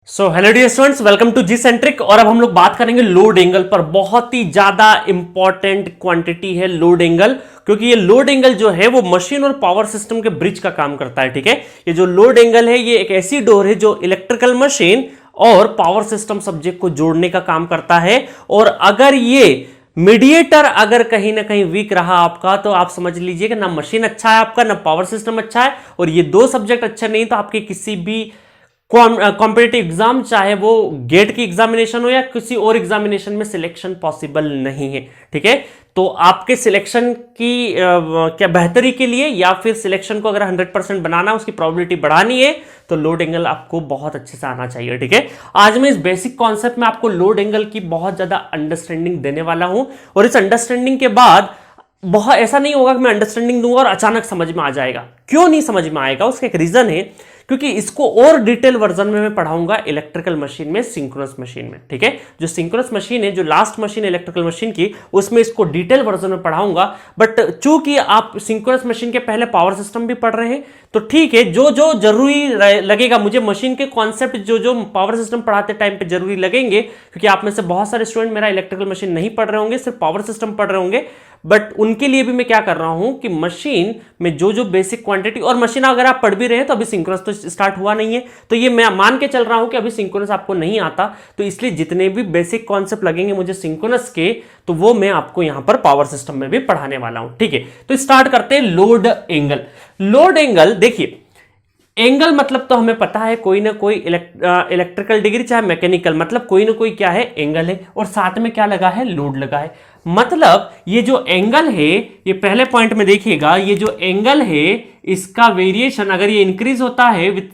Hello dear students, welcome to G centric. और अब हम लोग बात करेंगे लोड एंगल पर। बहुत ही ज्यादा इंपॉर्टेंट क्वांटिटी है लोड एंगल, क्योंकि ये लोड एंगल जो है वो मशीन और पावर सिस्टम के ब्रिज का काम करता है। ठीक है, ये जो लोड एंगल है ये एक ऐसी डोर है जो इलेक्ट्रिकल मशीन और पावर सिस्टम सब्जेक्ट को जोड़ने का काम करता है। और अगर ये मीडिएटर अगर कहीं ना कहीं वीक रहा आपका, तो आप समझ लीजिए कि ना मशीन अच्छा है आपका, ना पावर सिस्टम अच्छा है, और ये दो सब्जेक्ट अच्छे नहीं तो आपके किसी भी कॉम्पिटिटिव एग्जाम, चाहे वो गेट की एग्जामिनेशन हो या किसी और एग्जामिनेशन में सिलेक्शन पॉसिबल नहीं है। ठीक है, तो आपके सिलेक्शन की क्या बेहतरी के लिए या फिर सिलेक्शन को अगर 100% बनाना, उसकी प्रोबेबिलिटी बढ़ानी है, तो लोड एंगल आपको बहुत अच्छे से आना चाहिए। ठीक है, आज मैं इस बेसिक कॉन्सेप्ट में आपको लोड एंगल की बहुत ज्यादा अंडरस्टैंडिंग देने वाला हूं। और इस अंडरस्टैंडिंग के बाद बहुत ऐसा नहीं होगा कि मैं अंडरस्टैंडिंग दूंगा और अचानक समझ में आ जाएगा। क्यों नहीं समझ में आएगा, उसका एक रीजन है, क्योंकि इसको और डिटेल वर्जन में मैं पढ़ाऊंगा इलेक्ट्रिकल मशीन में, सिंक्रोनस मशीन में। ठीक है, जो सिंक्रोनस मशीन है, जो लास्ट मशीन है इलेक्ट्रिकल मशीन की, उसमें इसको डिटेल वर्जन में पढ़ाऊंगा। बट चूंकि आप सिंक्रोनस मशीन के पहले पावर सिस्टम भी पढ़ रहे हैं, तो ठीक है, जो जो जरूरी लगेगा मुझे, मशीन के कॉन्सेप्ट जो जो पावर सिस्टम पढ़ाते टाइम पे जरूरी लगेंगे, क्योंकि आप में से बहुत सारे स्टूडेंट मेरा इलेक्ट्रिकल मशीन नहीं पढ़ रहे होंगे, सिर्फ पावर सिस्टम पढ़ रहे होंगे। बट उनके लिए भी मैं क्या कर रहा हूं कि मशीन में जो जो बेसिक क्वांटिटी, और मशीन अगर आप पढ़ भी रहे हैं तो अभी सिंक्रोनस तो स्टार्ट हुआ नहीं है, तो ये मैं मान के चल रहा हूं कि अभी सिंक्रोनस आपको नहीं आता, तो इसलिए जितने भी बेसिक कॉन्सेप्ट लगेंगे मुझे सिंक्रोनस के, तो वो मैं आपको यहां पर पावर सिस्टम में भी पढ़ाने वाला हूं। ठीक है, तो स्टार्ट करते हैं लोड एंगल। लोड एंगल देखिए, एंगल मतलब तो हमें पता है कोई ना कोई इलेक्ट्रिकल डिग्री चाहे मैकेनिकल, मतलब कोई ना कोई क्या है एंगल है, और साथ में क्या लगा है, लोड लगा है। मतलब ये जो एंगल है, ये पहले पॉइंट में देखिएगा, ये जो एंगल है इसका वेरिएशन अगर ये इंक्रीज होता है विथ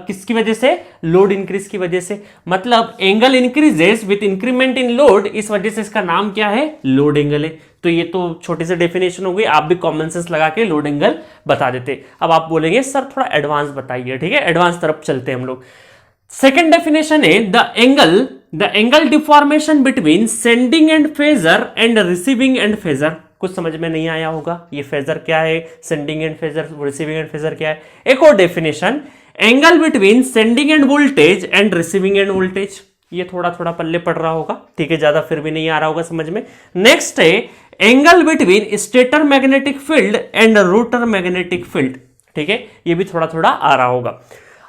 किसकी वजह से, लोड इंक्रीज की वजह से, मतलब angle increases with increment in load, इस वजह से इसका नाम क्या है, लोड एंगल है। तो ये तो छोटी सी डेफिनेशन हो गई, आप भी कॉमन सेंस लगा के लोड एंगल बता देते। अब आप बोलेंगे सर थोड़ा एडवांस बताइए। ठीक है, एडवांस तरफ चलते हैं हम लोग। सेकेंड डेफिनेशन है the angle deformation between sending end phasor and receiving end phasor. कुछ समझ में नहीं आया होगा, ये फेजर क्या है, sending end phasor, receiving end phasor क्या है। एक और definition, angle between sending end voltage and receiving end voltage. ये थोड़ा थोड़ा पल्ले पड़ रहा होगा, ठीक है, ज्यादा फिर भी नहीं आ रहा होगा समझ में। नेक्स्ट है angle between stator magnetic field and rotor magnetic field. ठीक है, ये भी थोड़ा थोड़ा आ रहा होगा।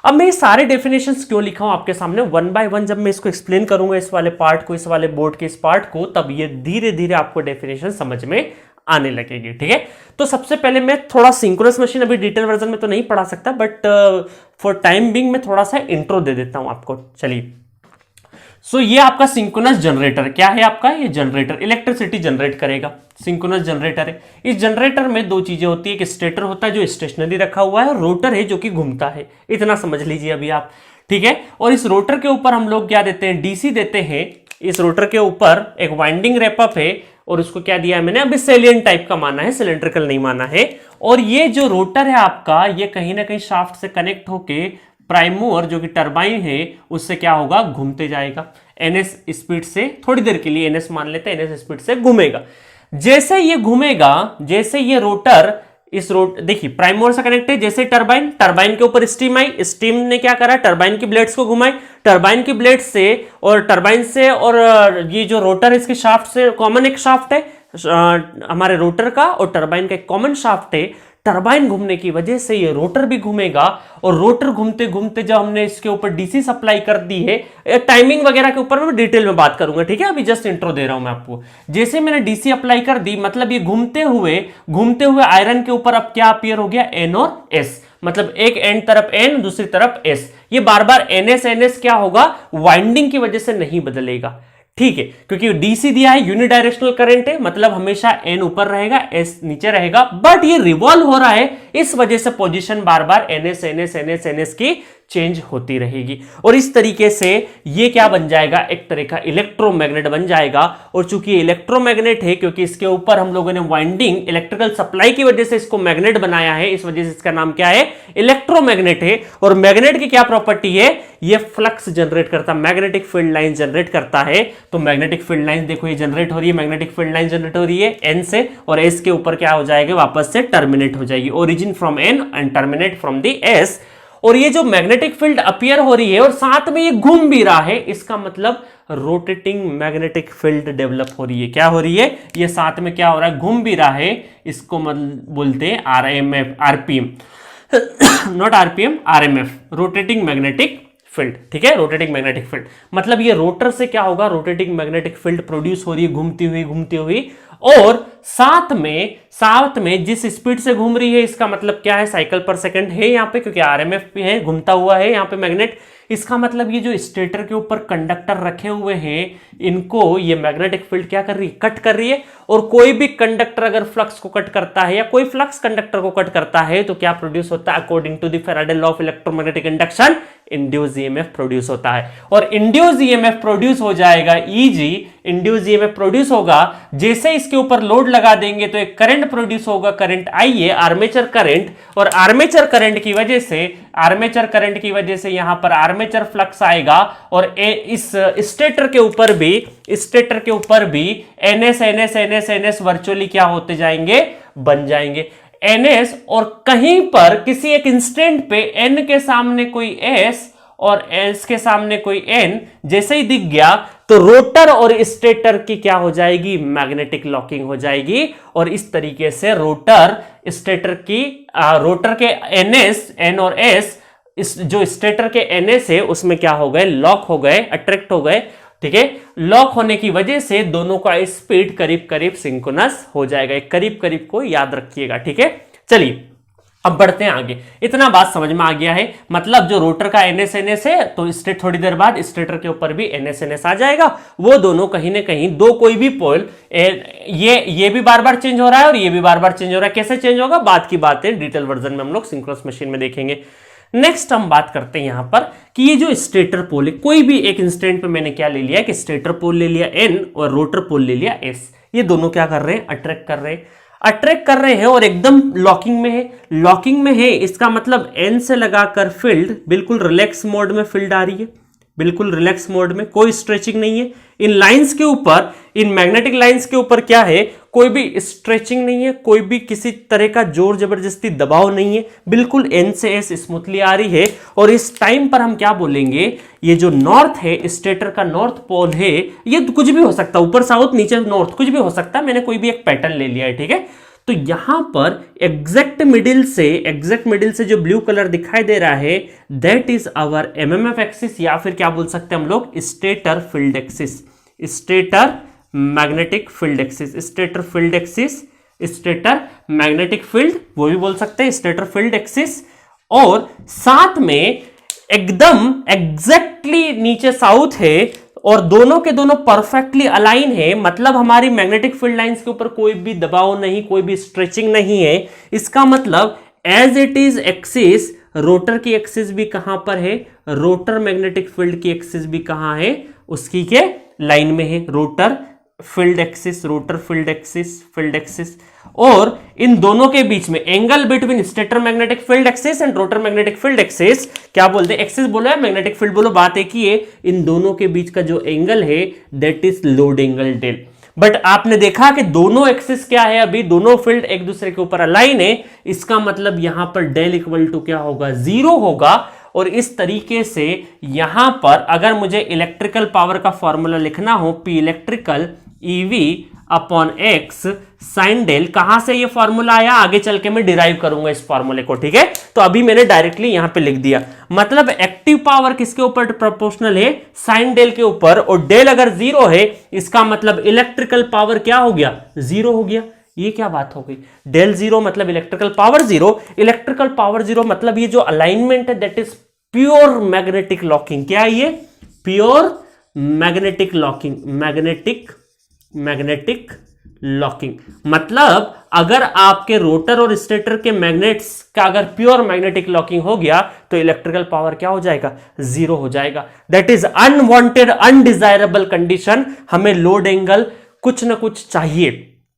अब मैं ये सारे डेफिनेशंस क्यों लिखा हूं आपके सामने, वन बाय वन जब मैं इसको एक्सप्लेन करूंगा, इस वाले पार्ट को, इस वाले बोर्ड के इस पार्ट को, तब ये धीरे धीरे आपको डेफिनेशन समझ में आने लगेगी। ठीक है, तो सबसे पहले मैं थोड़ा सिंक्रोनस मशीन अभी डिटेल वर्जन में तो नहीं पढ़ा सकता, बट फॉर टाइम बिंग मैं थोड़ा सा इंट्रो दे देता हूं आपको। चलिए, सो ये आपका सिंक्रोनस जनरेटर क्या है, आपका ये जनरेटर इलेक्ट्रिसिटी जनरेट करेगा, सिंक्रोनस जनरेटर है। इस जनरेटर में दो चीजें होती है, एक स्टेटर होता है जो स्टेशनरी रखा हुआ है, और रोटर है जो कि घूमता है। इतना समझ लीजिए अभी आप। ठीक है, और इस रोटर के ऊपर हम लोग क्या देते हैं, डीसी देते हैं। इस रोटर के ऊपर एक वाइंडिंग रैपअप है, और उसको क्या दिया है मैंने, अभी सेलियन टाइप का माना है, सिलेंड्रिकल नहीं माना है। और ये जो रोटर है आपका, ये कहीं ना कहीं शाफ्ट से कनेक्ट होके प्राइम मूवर जो कि टरबाइन है उससे क्या होगा, घूमते जाएगा एनएस स्पीड से, थोड़ी देर के लिए एनएस मान लेते हैं, एनएस स्पीड से घूमेगा। जैसे ये घूमेगा, जैसे ये रोटर, इस देखिए प्राइम मूवर से कनेक्ट है, जैसे टरबाइन, टरबाइन के ऊपर स्टीम आई, स्टीम ने क्या करा, टरबाइन की ब्लेड्स को घुमाई, टरबाइन की ब्लेड से और टरबाइन से, और ये जो रोटर है इसके शाफ्ट से, कॉमन एक शाफ्ट है हमारे रोटर का, और टरबाइन का एक कॉमन शाफ्ट है। टरबाइन घूमने की वजह से ये रोटर भी घूमेगा, और रोटर घूमते घूमते जब हमने इसके ऊपर डीसी सप्लाई कर दी है, टाइमिंग वगैरह के ऊपर मैं डिटेल में बात करूंगा। ठीक है, अभी जस्ट इंट्रो दे रहा हूं मैं आपको। जैसे मैंने डीसी अप्लाई कर दी, मतलब ये घूमते हुए आयरन के ऊपर अब क्या अपीयर हो गया, एन और एस, मतलब एक एंड तरफ एन, दूसरी तरफ एस। ये बार बार एनएस एनएस क्या होगा, वाइंडिंग की वजह से नहीं बदलेगा। ठीक है, क्योंकि डीसी दिया है, यूनिडायरेक्शनल करंट है, मतलब हमेशा एन ऊपर रहेगा, एस नीचे रहेगा, बट ये रिवॉल्व हो रहा है, इस वजह से पोजीशन बार बार एनएस एनएस एनएस एनएस की चेंज होती रहेगी। और इस तरीके से ये क्या बन जाएगा, एक तरह का इलेक्ट्रोमैग्नेट बन जाएगा। और चूंकि इलेक्ट्रोमैग्नेट है, क्योंकि इसके ऊपर हम लोगों ने वाइंडिंग इलेक्ट्रिकल सप्लाई की वजह से इसको मैग्नेट बनाया है, इस वजह से इसका नाम क्या है, इलेक्ट्रोमैग्नेट है। और मैग्नेट की क्या प्रॉपर्टी है, ये फ्लक्स जनरेट करता है, मैग्नेटिक फील्ड लाइन जनरेट करता है। तो मैग्नेटिक फील्ड लाइन देखो ये जनरेट हो रही है, मैग्नेटिक फील्ड लाइन जनरेट हो रही है एन से, और एस के ऊपर क्या हो जाएगा, वापस से टर्मिनेट हो जाएगी, origin from N and terminate from the S. और ये जो मैग्नेटिक फील्ड अपीयर हो रही है और साथ में ये घूम भी रहा है, इसका मतलब रोटेटिंग मैग्नेटिक फील्ड डेवलप हो रही है। क्या हो रही है? ये साथ में क्या हो रहा है? घूम भी रहा है। इसको बोलते हैं RMF, RPM, not RPM, RMF, rotating magnetic field. ठीक है, रोटेटिंग मैग्नेटिक फील्ड मतलब ये रोटर से क्या होगा? रोटेटिंग मैग्नेटिक फील्ड प्रोड्यूस हो रही है घूमती हुई, और साथ में जिस स्पीड से घूम रही है, इसका मतलब क्या है? साइकिल पर सेकंड है यहाँ पे, क्योंकि आरएमएफ भी है, घूमता हुआ है यहाँ पे मैग्नेट। इसका मतलब ये जो स्टेटर के ऊपर कंडक्टर रखे हुए हैं, इनको ये मैग्नेटिक फील्ड क्या कर रही है? कट कर रही है। और कोई भी कंडक्टर अगर फ्लक्स को कट करता है या कोई फ्लक्स कंडक्टर को कट करता है तो क्या प्रोड्यूस होता है? According to the Faraday law of electromagnetic induction, induce EMF produce होता है। और इंड्यूस ईएमएफ प्रोड्यूस हो जाएगा ईजी, इंड्यूस ईएमएफ प्रोड्यूस होगा जैसे इसके ऊपर लोड लगा देंगे तो एक करंट प्रोड्यूस होगा, करंट आई है, आर्मेचर करंट। और आर्मेचर करंट की वजह से यहां पर आर्मेचर फ्लक्स आएगा और इस स्टेटर के ऊपर भी एनएस वर्चुअली क्या होते जाएंगे? बन जाएंगे एनएस। और कहीं पर किसी एक इंस्टेंट पे एन के सामने कोई एस और एस के सामने कोई एन जैसे ही दिख गया तो रोटर और स्टेटर की क्या हो जाएगी? मैग्नेटिक लॉकिंग हो जाएगी। और इस तरीके से रोटर के एनएस, एन और एस, जो स्टेटर के एनएस है उसमें क्या हो गए? लॉक हो गए, अट्रैक्ट हो गए। ठीक है, लॉक होने की वजह से दोनों का स्पीड करीब करीब सिंक्रोनस हो जाएगा। एक करीब करीब को याद रखिएगा। ठीक है, चलिए अब बढ़ते हैं आगे। इतना बात समझ में आ गया है, मतलब जो रोटर का एनएस है तो थोड़ी देर बाद स्टेटर के ऊपर भी एनएस आ जाएगा। वो दोनों कहीं ना कहीं दो कोई भी पोल, ये भी बार बार चेंज हो रहा है और ये भी बार बार चेंज हो रहा है। कैसे चेंज होगा? बाद की बात है, डिटेल वर्जन में हम लोग सिंक्रोनस मशीन में देखेंगे। नेक्स्ट हम बात करते हैं यहां पर कि ये जो स्टेटर पोल है, कोई भी एक इंस्टेंट पे मैंने क्या ले लिया कि स्टेटर पोल ले लिया एन और रोटर पोल ले लिया एस। ये दोनों क्या कर रहे हैं? अट्रैक्ट कर रहे हैं और एकदम लॉकिंग में है। इसका मतलब एन से लगाकर फील्ड बिल्कुल रिलैक्स मोड में फील्ड आ रही है, बिल्कुल रिलैक्स मोड में, कोई स्ट्रेचिंग नहीं है। इन लाइंस के ऊपर, इन मैग्नेटिक लाइंस के ऊपर क्या है? कोई भी स्ट्रेचिंग नहीं है, कोई भी किसी तरह का जोर जबरदस्ती दबाव नहीं है, बिल्कुल एन से एस स्मूथली आ रही है। और इस टाइम पर हम क्या बोलेंगे? ये जो नॉर्थ है, स्टेटर का नॉर्थ पोल है, ये कुछ भी हो सकता है, ऊपर साउथ नीचे नॉर्थ, कुछ भी हो सकता है। मैंने कोई भी एक पैटर्न ले लिया है। ठीक है, तो यहां पर एग्जैक्ट मिडिल से जो ब्लू कलर दिखाई दे रहा है, that is our MMF axis, या फिर क्या बोल सकते हैं हम लोग? Stator field axis, stator magnetic field axis, stator magnetic field, वो भी बोल सकते हैं स्टेटर फील्ड एक्सिस। और साथ में एकदम एग्जैक्टली नीचे साउथ है और दोनों के दोनों परफेक्टली अलाइन है, मतलब हमारी मैग्नेटिक फील्ड लाइंस के ऊपर कोई भी दबाव नहीं, कोई भी स्ट्रेचिंग नहीं है। इसका मतलब as it is axis, rotor की एक्सिस भी कहां पर है? रोटर मैग्नेटिक फील्ड की एक्सिस भी कहां है? उसकी के लाइन में है, रोटर फील्ड एक्सिस। और इन दोनों के बीच में angle between stator magnetic field axis and rotor magnetic field axis, क्या बोलते हैं? एक्सिस बोलो या मैग्नेटिक फील्ड बोलो, बात एक ही है। इन दोनों के बीच का जो एंगल है that is load angle del. But आपने देखा कि दोनों एक्सिस क्या है? अभी दोनों फील्ड एक दूसरे के ऊपर अलाइन है। इसका मतलब यहां पर डेल इक्वल टू क्या होगा? 0 होगा। और इस तरीके से यहां पर अगर मुझे इलेक्ट्रिकल पावर का फॉर्मूला लिखना हो, P electrical EV upon X sine del, कहां से ये फॉर्मूला आया? आगे चल के मैं डिराइव करूंगा इस फॉर्मूले को। ठीक है, तो अभी मैंने डायरेक्टली यहां पे लिख दिया। मतलब एक्टिव पावर किसके ऊपर प्रोपोर्शनल है? साइन डेल के ऊपर। और डेल अगर 0 है, इसका मतलब इलेक्ट्रिकल पावर क्या हो गया? 0 हो गया। ये क्या बात हो गई? डेल 0 मतलब इलेक्ट्रिकल पावर 0, इलेक्ट्रिकल पावर 0 मतलब ये जो अलाइनमेंट है that is pure magnetic locking. क्या है ये? Pure magnetic locking, magnetic locking. मतलब अगर आपके रोटर और स्टेटर के मैग्नेट्स का अगर प्योर मैग्नेटिक लॉकिंग हो गया तो इलेक्ट्रिकल पावर क्या हो जाएगा? 0 हो जाएगा। That is unwanted, undesirable condition. हमें लोड एंगल कुछ ना कुछ चाहिए,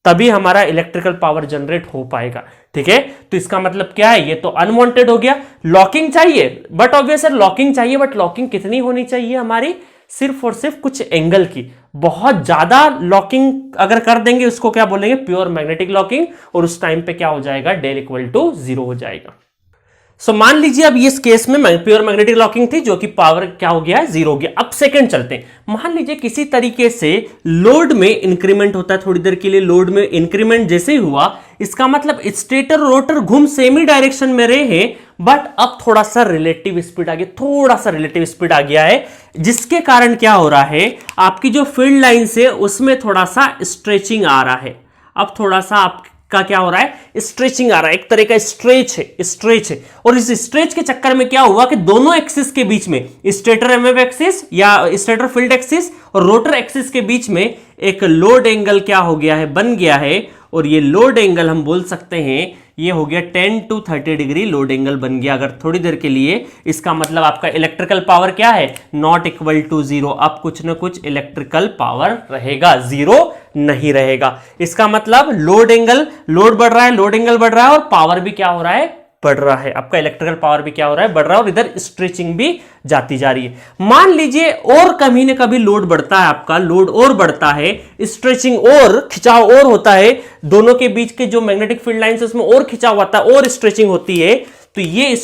तभी हमारा इलेक्ट्रिकल पावर जनरेट हो पाएगा। ठीक है, तो इसका मतलब क्या है? ये तो अनवांटेड हो गया। लॉकिंग चाहिए, बट ऑब्वियस लॉकिंग चाहिए, बट लॉकिंग कितनी होनी चाहिए हमारी? सिर्फ और सिर्फ कुछ एंगल की। बहुत ज्यादा लॉकिंग अगर कर देंगे उसको क्या बोलेंगे? Pure magnetic locking. और उस टाइम पे क्या हो जाएगा? डेल इक्वल टू 0 हो जाएगा। सो मान लीजिए अब इस केस में प्योर मैग्नेटिक लॉकिंग थी, जो कि पावर क्या हो गया है, 0 हो गया। अब सेकंड चलते हैं। मान लीजिए किसी तरीके से लोड में इंक्रीमेंट होता है, थोड़ी देर के लिए लोड में इंक्रीमेंट जैसे ही हुआ, इसका मतलब स्टेटर रोटर घूम सेम ही डायरेक्शन में रहे हैं, बट अब थोड़ा सा रिलेटिव स्पीड आ गया, थोड़ा सा रिलेटिव स्पीड आ गया है, जिसके कारण क्या हो रहा है, आपकी जो फील्ड लाइन से उसमें थोड़ा सा स्ट्रेचिंग आ रहा है। अब थोड़ा सा आपका क्या हो रहा है, स्ट्रेचिंग आ रहा है, एक तरह का स्ट्रेच है। और इस स्ट्रेच के चक्कर में क्या हुआ कि दोनों एक्सिस के बीच में, स्टेटर एमएफ एक्सिस या स्टेटर फील्ड एक्सिस और रोटर एक्सिस के बीच में एक लोड एंगल क्या हो गया है, बन गया है। और ये लोड एंगल हम बोल सकते हैं ये हो गया 10 to 30 डिग्री लोड एंगल बन गया अगर थोड़ी देर के लिए। इसका मतलब आपका इलेक्ट्रिकल पावर क्या है, नॉट इक्वल टू 0। अब कुछ ना कुछ इलेक्ट्रिकल पावर रहेगा, 0 नहीं रहेगा। इसका मतलब लोड एंगल, लोड बढ़ रहा है, लोड एंगल बढ़ रहा है और पावर भी क्या हो रहा है, बढ़ रहा है। आपका इलेक्ट्रिकल पावर भी क्या हो रहा है, बढ़ रहा है, और इधर स्ट्रेचिंग भी जाती जा रही है। मान लीजिए और कभी न कभी लोड बढ़ता है, आपका लोड और बढ़ता है, स्ट्रेचिंग और खिंचाव और होता है, दोनों के बीच के जो मैग्नेटिक फील्ड लाइन है उसमें और खिंचाव होता है और स्ट्रेचिंग होती है। तो ये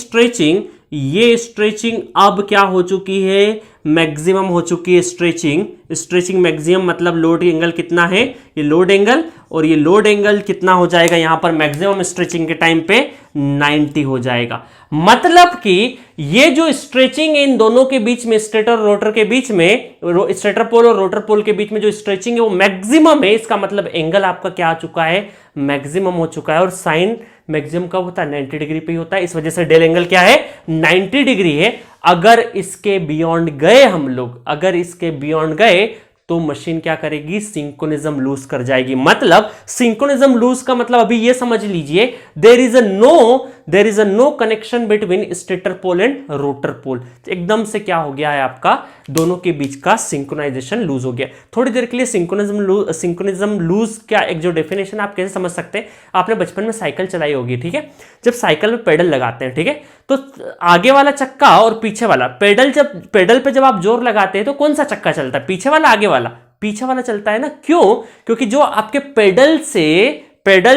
स्ट्रेचिंग अब क्या हो चुकी है, मैक्सिमम हो चुकी है स्ट्रेचिंग मैक्सिमम। मतलब लोड एंगल कितना है, ये लोड एंगल, और ये लोड एंगल कितना हो जाएगा यहां पर मैक्सिमम स्ट्रेचिंग के टाइम पे 90 हो जाएगा। मतलब कि ये जो स्ट्रेचिंग इन दोनों के बीच में, स्टेटर और रोटर के बीच में, स्टेटर पोल और रोटर पोल के बीच में जो स्ट्रेचिंग है वो मैक्सिमम है। इसका मतलब एंगल आपका क्या आ चुका है, मैक्सिमम हो चुका है। और साइन मैक्सिमम कब होता है, 90 डिग्री पे ही होता है। इस वजह से डेल एंगल क्या है, 90 डिग्री है। अगर इसके बियॉन्ड गए हम लोग, अगर इसके बियॉन्ड गए तो मशीन क्या करेगी, सिंक्रोनिज्म लूज कर जाएगी। मतलब सिंक्रोनिज्म लूज का मतलब अभी ये समझ लीजिए, there is a no connection between stator pole and rotor pole. एकदम से क्या हो गया है, आपका दोनों के बीच का सिंक्रोनाइजेशन लूज हो गया। थोड़ी देर के लिए सिंक्रोनिज्म लूज क्या, एक जो डेफिनेशन आप कैसे समझ सकते हैं, आपने बचपन में साइकिल चलाई होगी, ठीक है। जब साइकिल में पेडल लगाते हैं, ठीक है, तो आगे वाला चक्का और पीछे वाला पेडल पे जब आप जोर लगाते हैं तो कौन सा चक्का चलता है, पीछे वाला आगे वाला, पीछे वाला चलता है ना। क्यों, क्योंकि जो आपके पेडल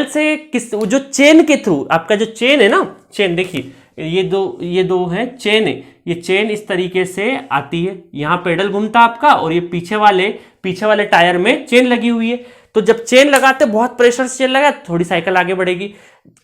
से किस, जो चेन के थ्रू, आपका जो चेन है ना, चेन देखिए, ये दो है चेन है, ये चेन इस तरीके से आती है, यहां पेडल घूमता आपका, और ये पीछे वाले टायर में चेन लगी हुई है। तो जब चेन लगाते, बहुत प्रेशर से चेन लगा, थोड़ी साइकिल आगे बढ़ेगी।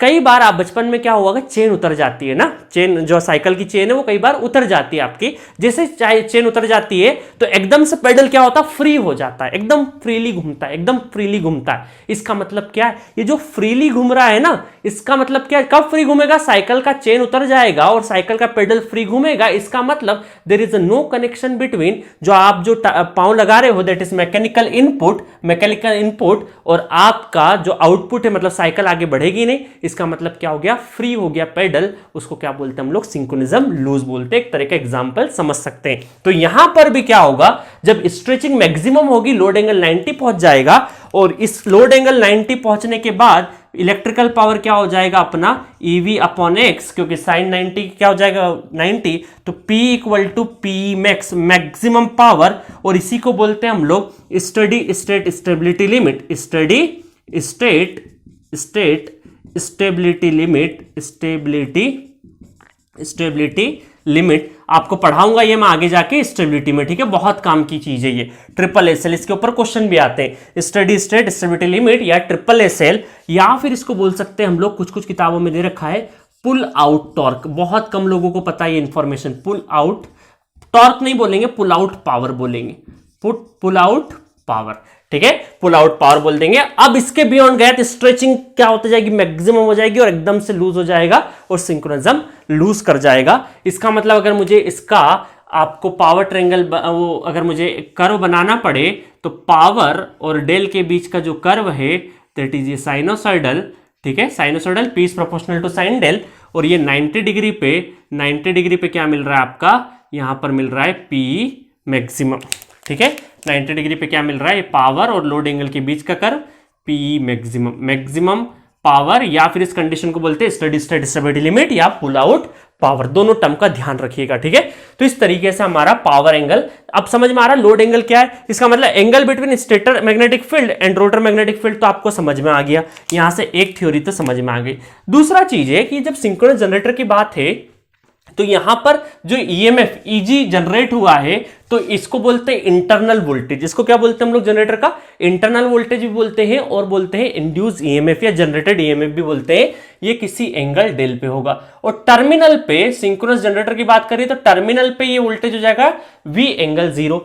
कई बार आप बचपन में क्या हुआ, चेन उतर जाती है ना, चेन जो साइकिल की चेन है वो कई बार उतर जाती है आपकी। जैसे चेन उतर जाती है तो एकदम से पेडल क्या होता है, फ्री हो जाता है, एकदम फ्रीली घूमता है। इसका मतलब क्या है, ये जो फ्रीली घूम रहा है ना, इसका मतलब क्या है, कब फ्री घूमेगा, साइकिल का चेन उतर जाएगा और साइकिल का पेडल फ्री घूमेगा। इसका मतलब there is no connection between, जो आप जो पांव लगा रहे हो, दैट इज मैकेनिकल इनपुट, और आपका जो आउटपुट है, मतलब साइकिल आगे बढ़ेगी नहीं। इसका मतलब क्या हो गया, फ्री हो गया पेडल। उसको क्या बोलते हैं हम लोग, सिंक्रोनिज्म लूज बोलते हैं। एक तरह का एग्जांपल समझ सकते हैं। तो यहां पर भी क्या होगा, जब स्ट्रेचिंग मैक्सिमम होगी, लोड एंगल 90 पहुंच जाएगा, और इस लोड एंगल 90 पहुंचने के बाद इलेक्ट्रिकल पावर क्या हो जाएगा अपना, EV अपॉन एक्स, क्योंकि साइन 90 क्या हो जाएगा 90, तो P equal to P max, maximum power. और इसी को बोलते हैं हम लोग steady state stability limit, stability limit आपको पढ़ाऊंगा ये मैं आगे जाके स्टेबिलिटी में, ठीक है। बहुत काम की चीज है ये, SSL, इसके ऊपर क्वेश्चन भी आते हैं, स्टेडी स्टेट स्टेबिलिटी लिमिट या SSL, या फिर इसको बोल सकते हैं हम लोग, कुछ किताबों में दे रखा है पुल आउट टॉर्क। बहुत कम लोगों को पता है ये इंफॉर्मेशन। पुल आउट टॉर्क नहीं बोलेंगे, पुल आउट पावर बोलेंगे, पुल आउट पावर, ठीक है, पुल आउट पावर बोल देंगे। अब इसके बियॉन्ड गए तो स्ट्रेचिंग क्या होती जाएगी, मैक्सिमम हो जाएगी, और एकदम से लूज हो जाएगा और सिंक्रोनिज्म लूज कर जाएगा। इसका मतलब अगर मुझे इसका आपको पावर ट्रायंगल, वो अगर मुझे कर्व बनाना पड़े तो पावर और डेल के बीच का जो कर्व है, दैट इज ये साइनोसॉइडल, ठीक है, sinusoidal, P is proportional to sine del. और ये 90 डिग्री पे क्या मिल रहा है आपका, यहां पर मिल रहा है P मैक्सिमम, ठीक है। 90 डिग्री पे क्या मिल रहा है, पावर और लोड एंगल के बीच का कर्व P मैक्सिमम पावर, या फिर इस कंडीशन को बोलते हैं स्टेडी स्टेट स्टेबिलिटी लिमिट या पुल आउट पावर, दोनों टर्म का ध्यान रखिएगा, ठीक है। तो इस तरीके से हमारा पावर एंगल, अब समझ में आ रहा लोड एंगल क्या है, इसका मतलब angle between stator magnetic field and rotor magnetic field, तो आपको समझ में आ गया, यहां से एक थ्योरी तो समझ में आ गई। दूसरा चीज है कि जब सिंक्रोनस जनरेटर की बात है तो यहां पर जो ईएमएफ ईजी जनरेट हुआ है तो इसको बोलते हैं इंटरनल वोल्टेज। इसको क्या बोलते हैं हम लोग जनरेटर का? इंटरनल वोल्टेज भी बोलते हैं और बोलते हैं इंड्यूस ईएमएफ या जनरेटेड ईएमएफ भी बोलते हैं। ये किसी एंगल डेल पे होगा और टर्मिनल पे सिंक्रोनस जनरेटर की बात करें तो टर्मिनल पे ये वोल्टेज हो जाएगा V एंगल 0,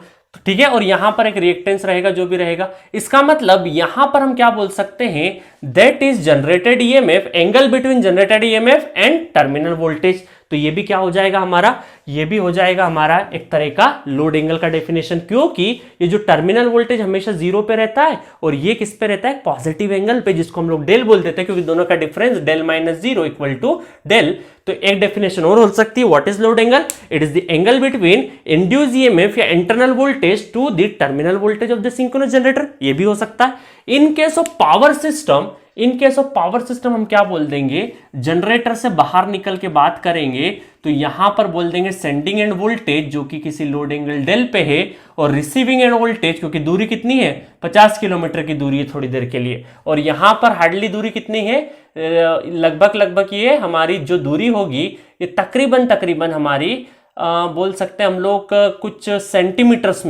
ठीक है। और यहां पर एक रिएक्टेंस रहेगा जो भी रहेगा। इसका मतलब यहां पर हम क्या बोल सकते हैं, that is generated EMF, angle between generated EMF and terminal voltage. तो ये भी क्या हो जाएगा हमारा, ये भी हो जाएगा हमारा एक तरह का लोड एंगल का डेफिनेशन, क्योंकि ये जो टर्मिनल वोल्टेज हमेशा 0 पे रहता है और ये किस पे रहता है, पॉजिटिव एंगल पे, जिसको हम लोग डेल बोल देते हैं क्योंकि दोनों का difference del minus 0 equal to del. तो एक डेफिनेशन और हो सकती है, what is load angle? It is the angle between induce EMF या internal voltage to the terminal voltage of the synchronous generator. ये भी हो सकता है। In case of power system, in case of power system हम क्या बोल देंगे, जनरेटर से बाहर निकल के बात करेंगे तो यहां पर बोल देंगे सेंडिंग एंड वोल्टेज जो कि किसी लोड एंगल डेल पे है, और रिसीविंग एंड वोल्टेज क्योंकि दूरी कितनी है, 50 किलोमीटर की दूरी है थोड़ी देर के लिए, और यहां पर हार्डली दूरी कितनी है, लगभग ये हमारी जो दूरी होगी ये तकरीबन हमारी बोल सकते हैं हम लोग कुछ सेंटीमीटर्स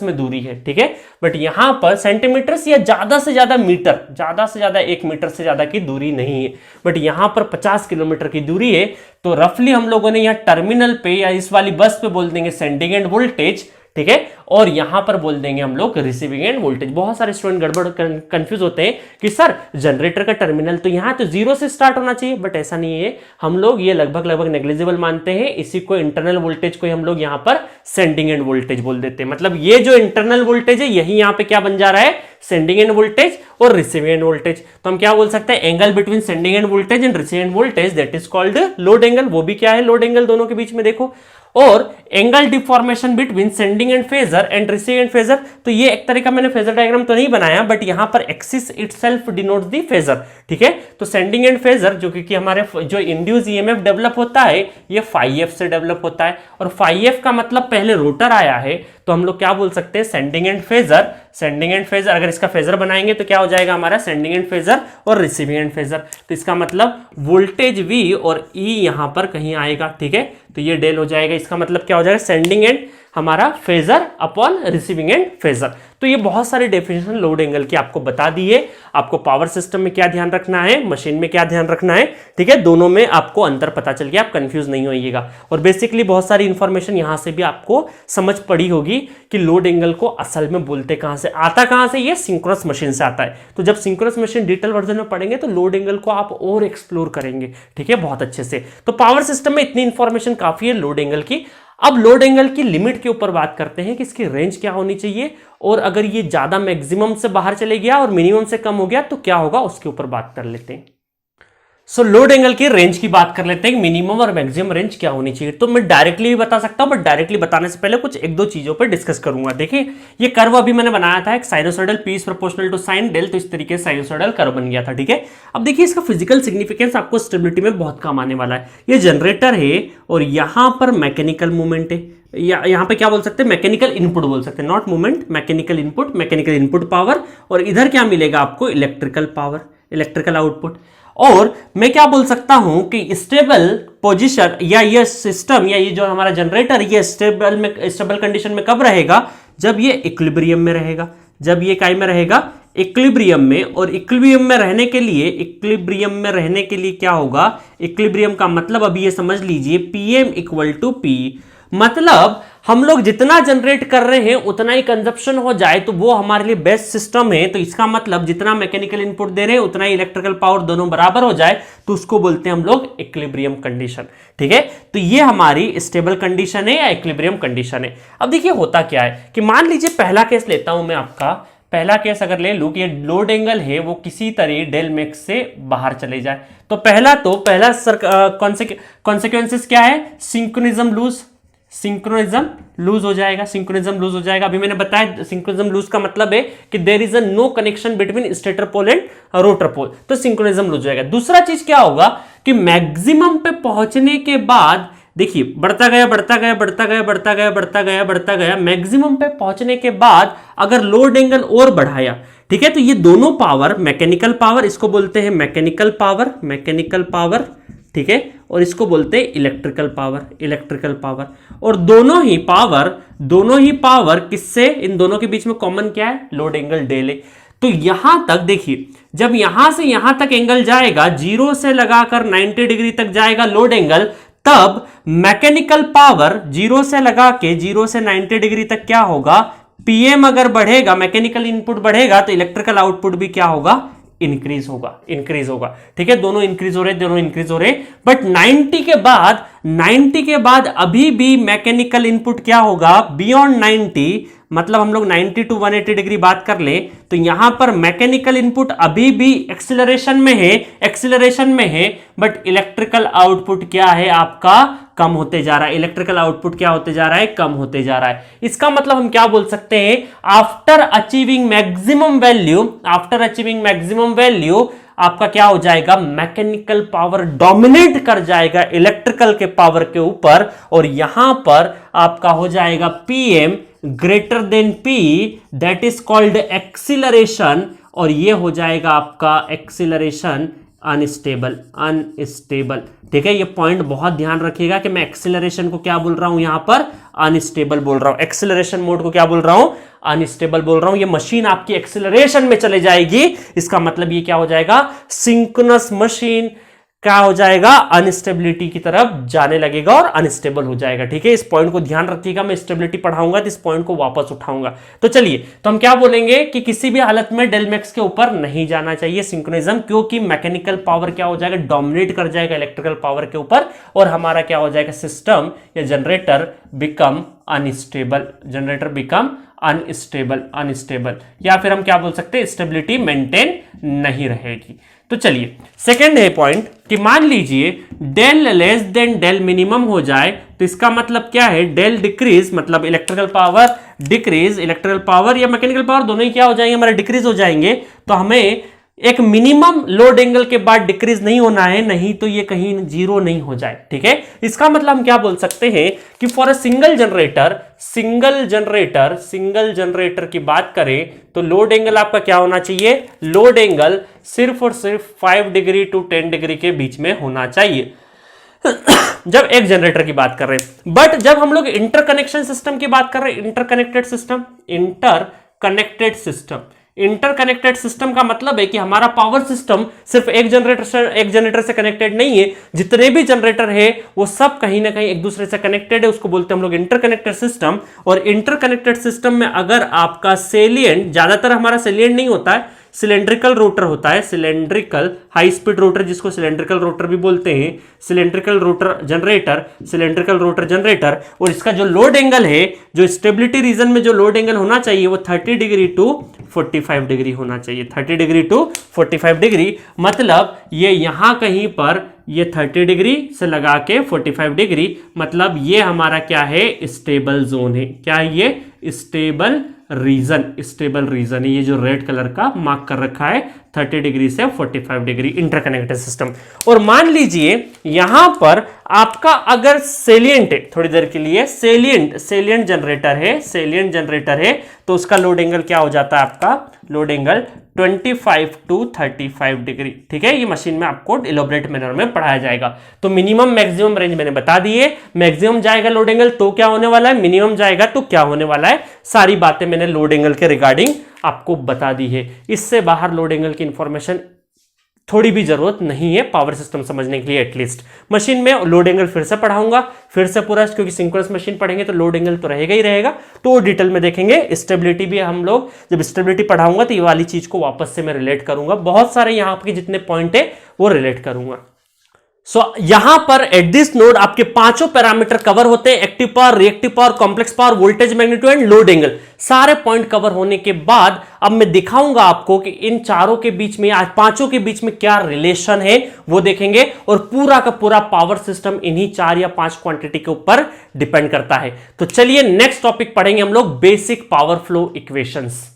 में दूरी है, ठीक है। बट यहां पर सेंटीमीटर्स या ज्यादा से ज्यादा मीटर, ज्यादा से ज्यादा 1 मीटर से ज्यादा की दूरी नहीं है, बट यहां पर 50 किलोमीटर की दूरी है। तो रफली हम लोगों ने यहां टर्मिनल पे या इस वाली बस पे बोल देंगे सेंडिंग एंड वोल्टेज, ठीक है, और यहां पर बोल देंगे हम लोग रिसीविंग एंड वोल्टेज। बहुत सारे स्टूडेंट गड़बड़ कंफ्यूज होते हैं कि सर जनरेटर का टर्मिनल तो यहां तो 0 से स्टार्ट होना चाहिए, बट ऐसा नहीं है। हम लोग ये लगभग नेग्लिजिबल मानते हैं, इसी को इंटरनल वोल्टेज को हम लोग यहां पर सेंडिंग एंड वोल्टेज बोल देते हैं। मतलब ये जो इंटरनल वोल्टेज है यही यहां पे क्या बन जा रहा है, सेंडिंग एंड वोल्टेज और रिसीविंग एंड वोल्टेज। तो हम क्या बोल सकते हैं, angle between sending end voltage and receiving end voltage, that is called load angle. वो भी क्या है, लोड एंगल दोनों के बीच में देखो। और angle deformation between sending end phasor and receiving end phasor, तो ये एक तरह का मैंने फेजर डायग्राम तो नहीं बनाया, बट यहां पर axis itself denotes the phasor, ठीक है। तो सेंडिंग एंड फेजर जो कि हमारे जो इंड्यूस ईएमएफ डेवलप होता है ये phi f से डेवलप होता है, और phi f का मतलब पहले रोटर आया है, तो हम लोग क्या बोल सकते हैं, sending end phasor. Sending end phasor अगर इसका फेजर बनाएंगे तो क्या हो जाएगा हमारा, सेंडिंग एंड फेजर और रिसीविंग एंड फेजर। तो इसका मतलब वोल्टेज V और E यहां पर कहीं आएगा, ठीक है। तो ये डेल हो जाएगा, इसका मतलब क्या हो जाएगा, सेंडिंग एंड हमारा phasor upon receiving end phasor. तो ये बहुत सारे डेफिनेशन लोड एंगल की आपको बता दी है। आपको पावर सिस्टम में क्या ध्यान रखना है, मशीन में क्या ध्यान रखना है, ठीक है, दोनों में आपको अंतर पता चल गया, आप कंफ्यूज नहीं होइएगा। और बेसिकली बहुत सारी इंफॉर्मेशन यहां से भी आपको समझ पड़ी होगी कि लोड एंगल को असल में बोलते कहां से, आता कहां से, ये सिंक्रोनस मशीन से आता है। तो जब सिंक्रोनस मशीन डिटेल वर्जन में पढ़ेंगे तो लोड एंगल को आप और एक्सप्लोर करेंगे, ठीक है, बहुत अच्छे से। तो पावर सिस्टम में इतनी इंफॉर्मेशन काफी है लोड एंगल की। अब लोड एंगल की लिमिट के ऊपर बात करते हैं कि इसकी रेंज क्या होनी चाहिए, और अगर ये ज्यादा मैक्सिमम से बाहर चले गया और मिनिमम से कम हो गया तो क्या होगा, उसके ऊपर बात कर लेते हैं। सो लोड एंगल की रेंज की बात कर लेते हैं, मिनिमम और मैक्सिमम रेंज क्या होनी चाहिए। तो मैं डायरेक्टली भी बता सकता हूं, बट डायरेक्टली बताने से पहले कुछ एक दो चीजों पर डिस्कस करूंगा। देखिए ये कर्व अभी मैंने बनाया था, एक sinusoidal P is proportional to sine del, तो इस तरीके से साइनोसॉइडल कर्व बन गया था, ठीक है। अब देखिए इसका फिजिकल सिग्निफिकेंस आपको स्टेबिलिटी में बहुत काम आने वाला है। ये जनरेटर है और यहां पर मैकेनिकल मूवमेंट है, यहां पे क्या बोल सकते हैं, मैकेनिकल इनपुट बोल सकते हैं, not movement, mechanical input power, और इधर क्या मिलेगा आपको, इलेक्ट्रिकल पावर, इलेक्ट्रिकल आउटपुट। और मैं क्या बोल सकता हूं कि स्टेबल पोजीशन या ये सिस्टम या ये जो हमारा जनरेटर ये स्टेबल कंडीशन में कब रहेगा, जब ये इक्विलिब्रियम में रहेगा, जब ये काय में रहेगा, इक्विलिब्रियम में। और इक्विलिब्रियम में रहने के लिए क्या होगा, इक्विलिब्रियम का मतलब अभी ये समझ लीजिए Pm इक्वल टू P, मतलब हम लोग जितना जनरेट कर रहे हैं उतना ही कंजप्शन हो जाए तो वो हमारे लिए बेस्ट सिस्टम है। तो इसका मतलब जितना मैकेनिकल इनपुट दे रहे हैं उतना ही इलेक्ट्रिकल पावर दोनों बराबर हो जाए, तो उसको बोलते हैं हम लोग इक्विलिब्रियम कंडीशन, ठीक है। तो ये हमारी स्टेबल कंडीशन है या इक्विलिब्रियम कंडीशन है। अब देखिए होता क्या है कि मान लीजिए पहला केस लेता हूं मैं, आपका पहला केस अगर ले लूं कि ये लोड एंगल है वो किसी तरह डेल मैक्स से बाहर चले जाए, तो पहला कॉन्सिक्वेंसेस क्या है, सिंक्रोनिज्म लूज हो जाएगा। अभी मैंने बताया सिंक्रोनिज्म लूज का मतलब है कि there is a no connection between stator pole and rotor pole, तो सिंक्रोनिज्म लूज हो जाएगा। दूसरा चीज क्या होगा, कि मैक्सिमम पे पहुंचने के बाद देखिए बढ़ता गया बढ़ता गया बढ़ता गया बढ़ता गया बढ़ता गया बढ़ता गया, मैक्सिमम पे पहुंचने के बाद अगर लोड एंगल और बढ़ाया, ठीक है, तो ये दोनों पावर, मैकेनिकल पावर, इसको बोलते हैं मैकेनिकल पावर, मैकेनिकल पावर, ठीक है, और इसको बोलते हैं इलेक्ट्रिकल पावर, इलेक्ट्रिकल पावर। और दोनों ही पावर किससे, इन दोनों के बीच में कॉमन क्या है, लोड एंगल डेल है। तो यहां तक देखिए, जब यहां से यहां तक एंगल जाएगा, 0 से लगाकर 90 डिग्री तक जाएगा लोड एंगल, तब मैकेनिकल पावर 0 से लगा के 0 से 90 डिग्री तक क्या होगा, पीएम अगर बढ़ेगा, मैकेनिकल इनपुट बढ़ेगा, तो इलेक्ट्रिकल आउटपुट भी क्या होगा, इंक्रीज होगा, ठीक है, दोनों इंक्रीज हो रहे, बट 90 के बाद अभी भी मैकेनिकल इनपुट क्या होगा, बियॉन्ड 90, मतलब हम लोग 90 टू 180 डिग्री बात कर ले, तो यहां पर मैकेनिकल इनपुट अभी भी एक्सीलरेशन में है, बट इलेक्ट्रिकल आउटपुट क्या है आपका, कम होते जा रहा है, इलेक्ट्रिकल आउटपुट क्या होते जा रहा है, कम होते जा रहा है। इसका मतलब हम क्या बोल सकते हैं, आफ्टर अचीविंग मैक्सिमम वैल्यू आपका क्या हो जाएगा, मैकेनिकल पावर डोमिनेट कर जाएगा इलेक्ट्रिकल के पावर के ऊपर, और यहां पर आपका हो जाएगा PM greater than P, that is called acceleration, और ये हो जाएगा आपका एक्सीलरेशन अनस्टेबल, ठीक है। ये पॉइंट बहुत ध्यान रखिएगा कि मैं एक्सीलरेशन को क्या बोल रहा हूं, यहां पर अनस्टेबल बोल रहा हूं, एक्सीलरेशन मोड को क्या बोल रहा हूं, अनस्टेबल बोल रहा हूं। ये मशीन आपकी एक्सीलरेशन में चले जाएगी, इसका मतलब ये क्या हो जाएगा, सिंक्रोनस मशीन क्या हो जाएगा, अनस्टेबिलिटी की तरफ जाने लगेगा और अनस्टेबल हो जाएगा, ठीक है। इस पॉइंट को ध्यान रखिएगा, मैं स्टेबिलिटी पढ़ाऊंगा तो इस पॉइंट को वापस उठाऊंगा। तो चलिए, तो हम क्या बोलेंगे कि किसी भी हालत में डेल मैक्स के ऊपर नहीं जाना चाहिए सिंक्रोनिज्म, क्योंकि मैकेनिकल पावर क्या हो जाएगा, डोमिनेट कर जाएगा इलेक्ट्रिकल पावर के ऊपर, और हमारा क्या हो जाएगा, सिस्टम या जनरेटर बिकम अनस्टेबल, या फिर हम क्या बोल सकते हैं, स्टेबिलिटी मेंटेन नहीं रहेगी। तो चलिए, सेकंड है पॉइंट कि मान लीजिए del less than del minimum हो जाए, तो इसका मतलब क्या है, डेल डिक्रीज, मतलब electrical power decrease, electrical power या मैकेनिकल पावर दोनों ही क्या हो जाएंगे, हमारे डिक्रीज हो जाएंगे। तो हमें एक मिनिमम लोड एंगल के बाद डिक्रीज नहीं होना है, नहीं तो ये कहीं 0 नहीं हो जाए, ठीक है। इसका मतलब हम क्या बोल सकते हैं कि फॉर अ सिंगल जनरेटर की बात करें तो लोड एंगल आपका क्या होना चाहिए, लोड एंगल सिर्फ और सिर्फ 5 डिग्री टू 10 डिग्री के बीच में होना चाहिए जब एक जनरेटर की बात कर रहे हैं। बट जब हम लोग इंटरकनेक्शन सिस्टम की बात कर रहे हैं, इंटरकनेक्टेड सिस्टम का मतलब है कि हमारा पावर सिस्टम सिर्फ एक जनरेटर से कनेक्टेड नहीं है, जितने भी जनरेटर है वो सब कहीं ना कहीं एक दूसरे से कनेक्टेड है, उसको बोलते हैं हम लोग इंटरकनेक्टेड सिस्टम। और इंटरकनेक्टेड सिस्टम में अगर आपका सेलिएंट, ज्यादातर हमारा सेलिएंट नहीं होता है, सिलेंड्रिकल रोटर होता है, सिलेंड्रिकल हाई स्पीड रोटर, जिसको सिलेंड्रिकल रोटर भी बोलते हैं, सिलेंड्रिकल रोटर जनरेटर, और इसका जो लोड एंगल है, जो स्टेबिलिटी रीजन में जो लोड एंगल होना चाहिए वो 30 डिग्री टू 45 डिग्री होना चाहिए, 30 डिग्री टू 45 डिग्री, मतलब ये यहां कहीं पर ये 30 डिग्री से लगा के 45 डिग्री, मतलब ये हमारा क्या है, स्टेबल जोन है। क्या है ये, स्टेबल रीजन है, ये जो रेड कलर का मार्क कर रखा है 30 डिग्री से 45 डिग्री, इंटरकनेक्टेड सिस्टम। और मान लीजिए यहां पर आपका अगर सेलिएंट है, थोड़ी देर के लिए सेलिएंट जनरेटर है, तो उसका लोड एंगल क्या हो जाता है, आपका लोड एंगल 25 टू 35 डिग्री, ठीक है। ये मशीन में आपको इलैबोरेट मैनर में पढ़ाया जाएगा। तो मिनिमम मैक्सिमम रेंज मैंने बता दी है, मैक्सिमम जाएगा लोड एंगल तो क्या होने वाला है, मिनिमम जाएगा तो क्या होने वाला है, सारी बातें मैंने लोड एंगल के रिगार्डिंग आपको बता दी है। इससे बाहर लोड एंगल की इंफॉर्मेशन थोड़ी भी जरूरत नहीं है पावर सिस्टम समझने के लिए। एटलीस्ट मशीन में लोड एंगल फिर से पढ़ाऊंगा, फिर से पूरा, क्योंकि सिंक्रोनस मशीन पढ़ेंगे तो लोड एंगल तो रहेगा ही रहेगा, तो वो डिटेल में देखेंगे। स्टेबिलिटी भी हम लोग जब स्टेबिलिटी पढ़ाऊंगा तो ये वाली चीज को वापस से मैं रिलेट करूंगा, बहुत सारे यहाँ के जितने पॉइंट है वो रिलेट करूंगा। यहां पर एट दिस नोड आपके पांचों पैरामीटर कवर होते हैं, active power, reactive power, complex power, voltage magnitude and load angle. सारे पॉइंट कवर होने के बाद अब मैं दिखाऊंगा आपको कि इन चारों के बीच में, आज पांचों के बीच में क्या रिलेशन है वो देखेंगे, और पूरा का पूरा पावर सिस्टम इन्हीं 4 या 5 क्वांटिटी के ऊपर डिपेंड करता है। तो चलिए नेक्स्ट टॉपिक पढ़ेंगे हम लोग, बेसिक पावर फ्लो इक्वेशंस।